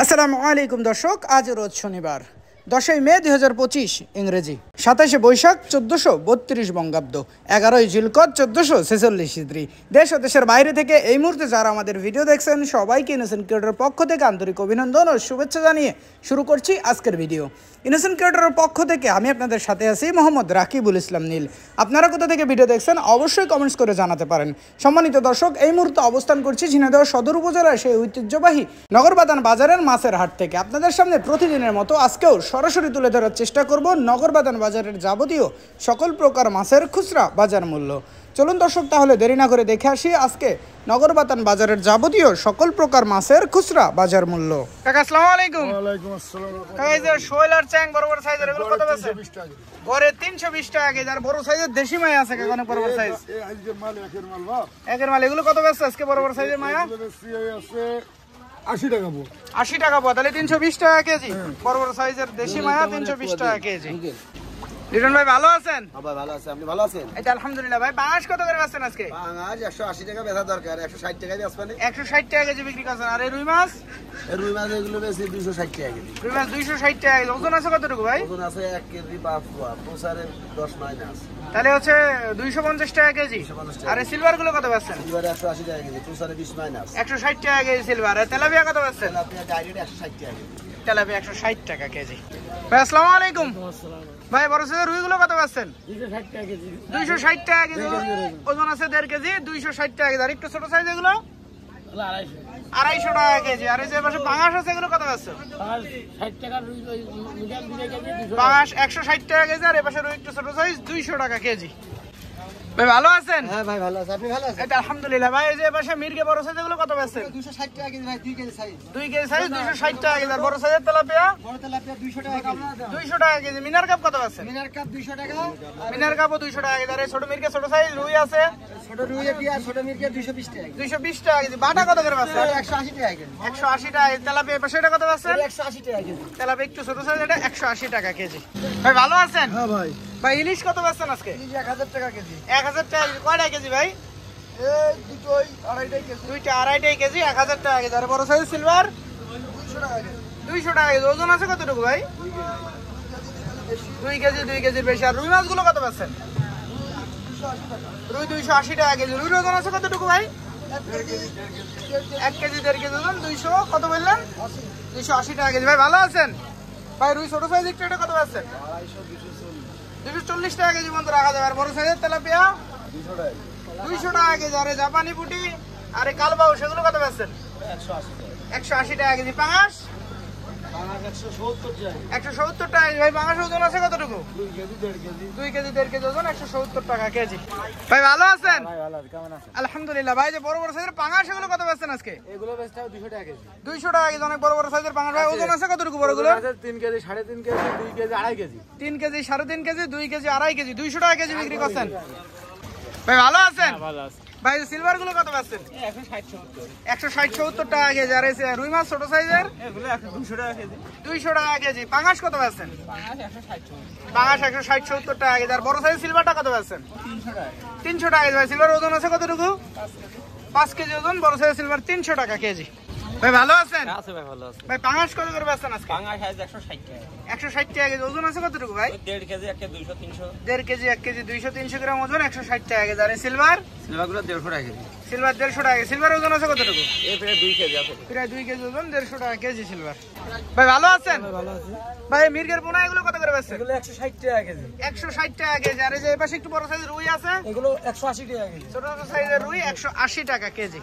আসসালামু আলাইকুম দর্শক, আজ রোজ শনিবার 10ই মে 2025 ইংরেজি, 27শে বৈশাখ 1432 বঙ্গাব্দ, 11ই জিলকদ 1446 হিজরি। দেশ ও দেশের বাইরে থেকে এই মুহূর্তে যারা আমাদের ভিডিও দেখছেন সবাইকে ইনোসেন্ট ক্রিয়েটরের পক্ষ থেকে আন্তরিক অভিনন্দন ও শুভেচ্ছা জানিয়ে শুরু করছি আজকের ভিডিও। ইনোসেন্ট ক্রিয়েটরের পক্ষ থেকে আমি আপনাদের সাথে আছি মোহাম্মদ রাকিবুল ইসলাম নীল। আপনারা কোথা থেকে ভিডিও দেখছেন অবশ্যই কমেন্টস করে জানাতে পারেন। সম্মানিত দর্শক, এই মুহূর্তে অবস্থান করছি ঝিনাইদহ সদর উপজেলার সেই ঐতিহ্যবাহী নগরবাদান বাজারের মাছের হাট থেকে। আপনাদের সামনে প্রতিদিনের মতো আজকেও সরাসরি তুলে ধরার চেষ্টা করব নগরবাদান বাজারের যাবতীয় সকল প্রকার মাছের খুচরা বাজার মূল্য। চলুন দর্শক, তাহলে দেরি না করে দেখে আসি আজকে নগরবাদান বাজারের যাবতীয় সকল প্রকার মাছের খুচরা বাজার মূল্য। কাকা আসসালামু আলাইকুম। ওয়ালাইকুম আসসালাম। এই যে শোল আর চ্যাং বড় বড় সাইজের এগুলো কত আছে? 320 টাকা। গড়ে 320 টাকা কেজি। আর বড় সাইজের দেশি মায়া আছে কাকা, অনেক বড় বড় সাইজ। এই আজকে মাল একের মাল বা একের মাল এগুলো কত আছে আজকে বড় বড় সাইজের মায়া? আছে 80 টাকা পো। 80 টাকা পড়ে, তাহলে 320 টাকা কেজি। বড় বড় সাইজের দেশি মায়া 320 টাকা কেজি। লিটন ভাই ভালো আছেন? ভাই ভালো আছে, আপনি ভালো আছেন? এই তো আলহামদুলিল্লাহ। ভাই বাঁশ কত করে বেচছেন আজকে? আজ 180 টাকা বেচা দরকার, 160 টাকা দিয়ে আসবেন। 160 টাকা কেজি বিক্রি করছেন। আর এই রুই মাছ? রুই মাছ এগুলো বেশি 260 টাকা কেজি। রুই মাছ 260 টাকা কেজি। ওজন আছে কতটুকু ভাই? ওজন আছে 1 কেজি 5 পোয়া, প্রসারে 10 মাইনাস। তাহলে হচ্ছে 250 টাকা কেজি। 250 টাকা। আর এই সিলভার গুলো কত বেচছেন? এবারে 180 টাকা কেজি, প্রসারে 20 মাইনাস। 160 টাকা কেজি সিলভার। আর তেলাপিয়া কত বেচছেন? আপনি ডাইরেক্ট 160 টাকা কেজি। তেলাপিয়া 160 টাকা কেজি। ভাই আসসালামু আলাইকুম। ভাই বড় সাইজের রুই গুলো কত বেচছেন? 260 টাকা কেজি। 260 টাকা কেজি। ওজন আছে 1.5 কেজি, 260 টাকা কেজি। আর একটু ছোট সাইজ এগুলো 250 টাকা কেজি। আর এই যে পাশে পাঙাশ আছে এগুলো কত বেচছেন? 60 টাকা রুই মিডিয়াম 2 কেজি 200 পাঙাশ 160 টাকা কেজি। আর এই পাশে রুই একটু ছোট সাইজ 200 টাকা কেজি। ভাই ভালো আছেন? হ্যাঁ ভাই ভালো আছে, আপনি ভালো আছেন? এটা আলহামদুলিল্লাহ। ভাই এই যে পাশে মির্গে বড় সাইজ এগুলো কত বেচছেন? 260 টাকা কেজি ভাই, 2 কেজি সাইজ। 2 কেজি সাইজ 260 টাকা কেজি। আর বড় সাইজের তেলাপিয়া বড় তেলাপিয়া 200 টাকা কেজি। 200 টাকা কেজি। মিনার কাপ কত বেচছেন? মিনার কাপ 200 টাকা। মিনার কাপও 200 টাকা কেজি। আর এই ছোট মির্গে ছোট সাইজ রুই আছে ছোট রুই আর ছোট মিরকে 220 টাকা কেজি। 220 টাকা কেজি। বাটা কত করে বেচছেন? 180 টাকা কেজি। 180 টাকা কেজি। তেলাপিয়া এই পাশে এটা কত বেচছেন? 180 টাকা কেজি। তেলাপিয়া একটু ছোট সাইজ, এটা 180 টাকা কেজি। ভাই ভালো আছেন? হ্যাঁ ভাই, ভাই ইলিশ কত বেচছেন আজকে? 1000 টাকা কেজি। 1000 টাকা কেজি। কয়টা কেজি ভাই? এই দুটোই 2.5 কেজি। দুইটা 2.5 কেজি, 1000 টাকা কেজি। আর বড় সাইজ সিলভার 200 টাকা কেজি। 200 টাকা কেজি। ওজন আছে কতটুকু ভাই? 2 কেজি, 2 কেজির বেশি। আর রুই মাছগুলো কত বেচছেন? রুই 280 টাকা কেজি। রুইর ওজন আছে কতটুকু ভাই? 1 কেজি, 1.5 কেজি ওজন। 200 কত বললেন? 280 টাকা কেজি। ভাই ভালো আছেন? ভাই রুই ছোট সাইজ একটু, এটা কত বেচছেন? 240 টাকা কেজি পর্যন্ত রাখা যাবে। আর বড় সাইজের তেলাপিয়া 200 টাকা কেজি। আর জাপানি পুটি আর কালবাউ সেগুলো কত বেচছেন? 180 টাকা কেজি। পাঙাশ 170 টাকা কেজি। ভাই পাঙাশ ওজন আছে কতটুকু? 2 কেজি 1.5 কেজি ওজন, 170 টাকা কেজি। ভাই ভালো আছেন? ভাই ভালো আছে, কেমন আছেন? আলহামদুলিল্লাহ। ভাই যে বড় বড় সাইজের পাঙাশ এগুলো কত বেচছেন আজকে? এগুলো বেচতে 200 টাকা কেজি। 200 টাকা কেজি। অনেক বড় বড় সাইজের পাঙাশ। ভাই ওজন আছে কতটুকু বড়গুলো? 3 KG 3.5 KG 2 KG 2.5 KG. 3 KG 3.5 KG 2 KG 2.5 KG. 200 টাকা কেজি বিক্রি করছেন। ভাই ভালো আছেন? ভালো আছে। ভাই সিলভার গুলো কত বেচছেন? 160-170 টাকা কেজি। আর এই রুই মাছ ছোট সাইজের এগুলো 200 টাকা কেজি। 200 টাকা কেজি। পাঙাশ কত বেচছেন? পাঙাশ 160-170 টাকা কেজি। আর বড় সাইজ সিলভারটা কত বেচছেন? 300 টাকা কেজি। ভাই সিলভার ওজন আছে কতটুকু? 5 কেজি ওজন। বড় সাইজ সিলভার 300 টাকা কেজি। ভাই ভালো আছেন? আছে ভাই ভালো আছে। ভাই পাঙাশ কত করে বেচছেন আজকে? পাঙ্গা সাইজ 160 টাকা। 160 টাকা কেজি। ওজন আছে কতটুকু ভাই? 1.5 কেজি 1 কেজি 200 300। 1.5 কেজি 1 কেজি 200-300 গ্রাম ওজন, 160 টাকা কেজি। আর সিলভার সিলভারগুলো 150 টাকা কেজি। সিলভার 150 টাকা কেজি। সিলভার ওজন আছে কতটুকু? এই প্রায় 2 কেজি আছে। প্রায় 2 কেজি ওজন, 150 টাকা কেজি সিলভার। ভাই ভালো আছেন? ভালো আছে। ভাই মির্গের পোনা এগুলো কত করে বেচছেন? এগুলো 160 টাকা কেজি। 160 টাকা কেজি। আর এই যে এই পাশে একটু বড় সাইজের রুই আছে এগুলো 180 টাকা কেজি। ছোট ছোট সাইজের রুই 180 টাকা কেজি।